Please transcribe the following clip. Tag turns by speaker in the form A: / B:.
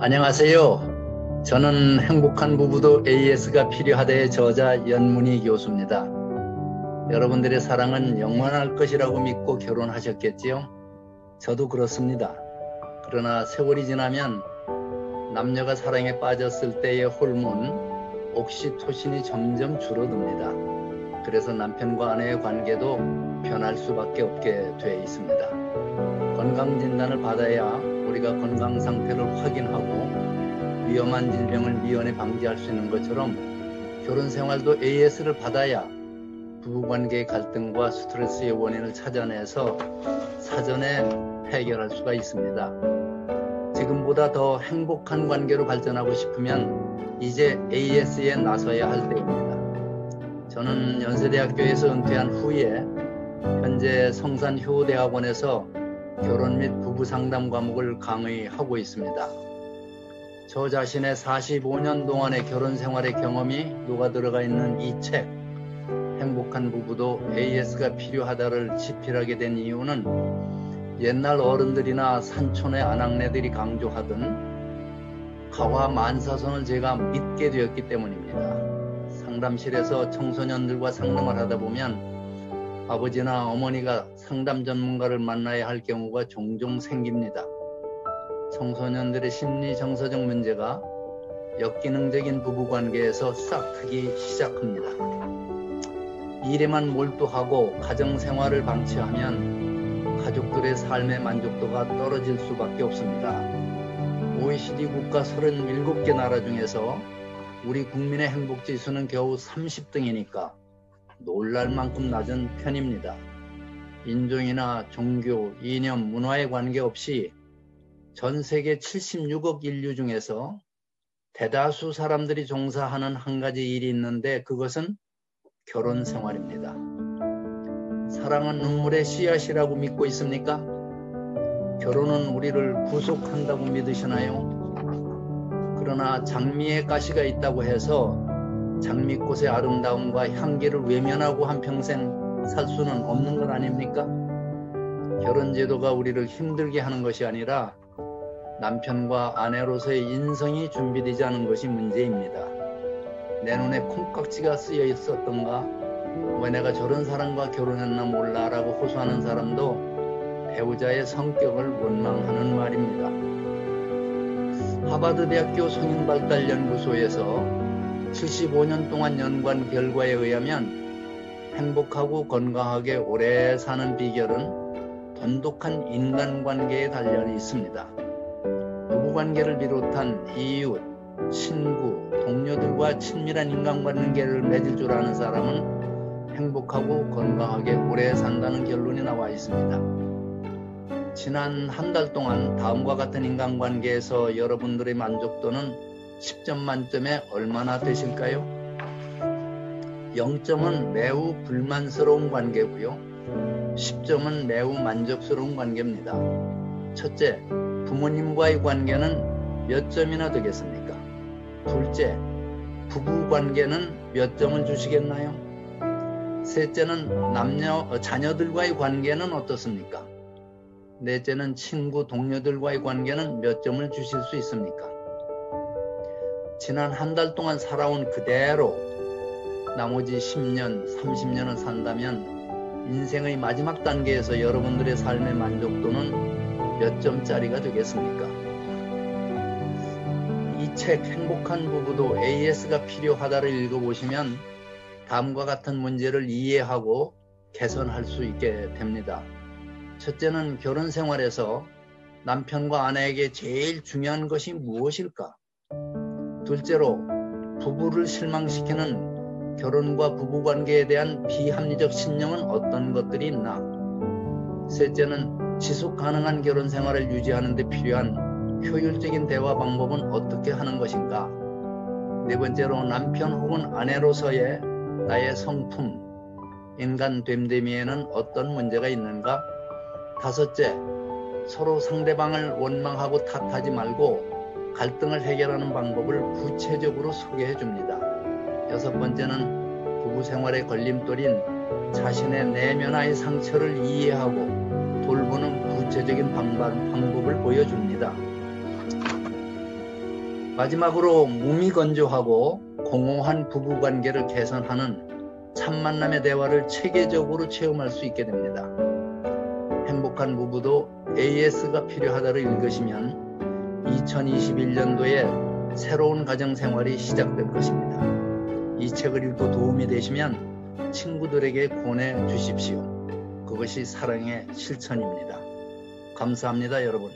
A: 안녕하세요. 저는 행복한 부부도 AS가 필요하다의 저자 연문희 교수입니다. 여러분들의 사랑은 영원할 것이라고 믿고 결혼하셨겠지요? 저도 그렇습니다. 그러나 세월이 지나면 남녀가 사랑에 빠졌을 때의 호르몬 옥시토신이 점점 줄어듭니다. 그래서 남편과 아내의 관계도 변할 수밖에 없게 되어 있습니다. 건강진단을 받아야 우리가 건강 상태를 확인하고 위험한 질병을 미연에 방지할 수 있는 것처럼 결혼 생활도 AS를 받아야 부부관계의 갈등과 스트레스의 원인을 찾아내서 사전에 해결할 수가 있습니다. 지금보다 더 행복한 관계로 발전하고 싶으면 이제 AS에 나서야 할 때입니다. 저는 연세대학교에서 은퇴한 후에 현재 성산효대학원에서 결혼 및 부부 상담 과목을 강의하고 있습니다. 저 자신의 45년 동안의 결혼 생활의 경험이 녹아 들어가 있는 이 책, 행복한 부부도 AS가 필요하다를 집필하게 된 이유는 옛날 어른들이나 산촌의 아낙네들이 강조하던 가화 만사선을 제가 믿게 되었기 때문입니다. 상담실에서 청소년들과 상담을 하다 보면 아버지나 어머니가 상담 전문가를 만나야 할 경우가 종종 생깁니다. 청소년들의 심리 정서적 문제가 역기능적인 부부관계에서 싹트기 시작합니다. 일에만 몰두하고 가정생활을 방치하면 가족들의 삶의 만족도가 떨어질 수밖에 없습니다. OECD 국가 37개 나라 중에서 우리 국민의 행복지수는 겨우 30등이니까 놀랄 만큼 낮은 편입니다. 인종이나 종교, 이념, 문화에 관계없이 전 세계 76억 인류 중에서 대다수 사람들이 종사하는 한 가지 일이 있는데 그것은 결혼 생활입니다. 사랑은 눈물의 씨앗이라고 믿고 있습니까? 결혼은 우리를 구속한다고 믿으시나요? 그러나 장미에 가시가 있다고 해서 장미꽃의 아름다움과 향기를 외면하고 한평생 살 수는 없는 것 아닙니까? 결혼제도가 우리를 힘들게 하는 것이 아니라 남편과 아내로서의 인성이 준비되지 않은 것이 문제입니다. 내 눈에 콩깍지가 쓰여 있었던가? 왜 내가 저런 사람과 결혼했나 몰라 라고 호소하는 사람도 배우자의 성격을 원망하는 말입니다. 하버드대학교 성인발달연구소에서 75년 동안 연구한 결과에 의하면 행복하고 건강하게 오래 사는 비결은 돈독한 인간관계에 관련이 있습니다. 부부관계를 비롯한 이웃, 친구, 동료들과 친밀한 인간관계를 맺을 줄 아는 사람은 행복하고 건강하게 오래 산다는 결론이 나와 있습니다. 지난 한 달 동안 다음과 같은 인간관계에서 여러분들의 만족도는 10점 만점에 얼마나 되실까요? 0점은 매우 불만스러운 관계고요. 10점은 매우 만족스러운 관계입니다. 첫째, 부모님과의 관계는 몇 점이나 되겠습니까? 둘째, 부부 관계는 몇 점을 주시겠나요? 셋째는 자녀들과의 관계는 어떻습니까? 넷째는 친구, 동료들과의 관계는 몇 점을 주실 수 있습니까? 지난 한 달 동안 살아온 그대로 나머지 10년, 30년을 산다면 인생의 마지막 단계에서 여러분들의 삶의 만족도는 몇 점짜리가 되겠습니까? 이 책 행복한 부부도 AS가 필요하다를 읽어보시면 다음과 같은 문제를 이해하고 개선할 수 있게 됩니다. 첫째는 결혼 생활에서 남편과 아내에게 제일 중요한 것이 무엇일까? 둘째로 부부를 실망시키는 결혼과 부부관계에 대한 비합리적 신념은 어떤 것들이 있나? 셋째는 지속 가능한 결혼 생활을 유지하는 데 필요한 효율적인 대화 방법은 어떻게 하는 것인가? 네 번째로 남편 혹은 아내로서의 나의 성품, 인간 됨됨이에는 어떤 문제가 있는가? 다섯째, 서로 상대방을 원망하고 탓하지 말고 갈등을 해결하는 방법을 구체적으로 소개해 줍니다. 여섯 번째는 부부 생활의 걸림돌인 자신의 내면의 상처를 이해하고 돌보는 구체적인 방법을 보여줍니다. 마지막으로 몸이 건조하고 공허한 부부관계를 개선하는 참 만남의 대화를 체계적으로 체험할 수 있게 됩니다. 행복한 부부도 AS가 필요하다를 읽으시면 2021년도에 새로운 가정생활이 시작될 것입니다. 이 책을 읽고 도움이 되시면 친구들에게 권해 주십시오. 그것이 사랑의 실천입니다. 감사합니다, 여러분.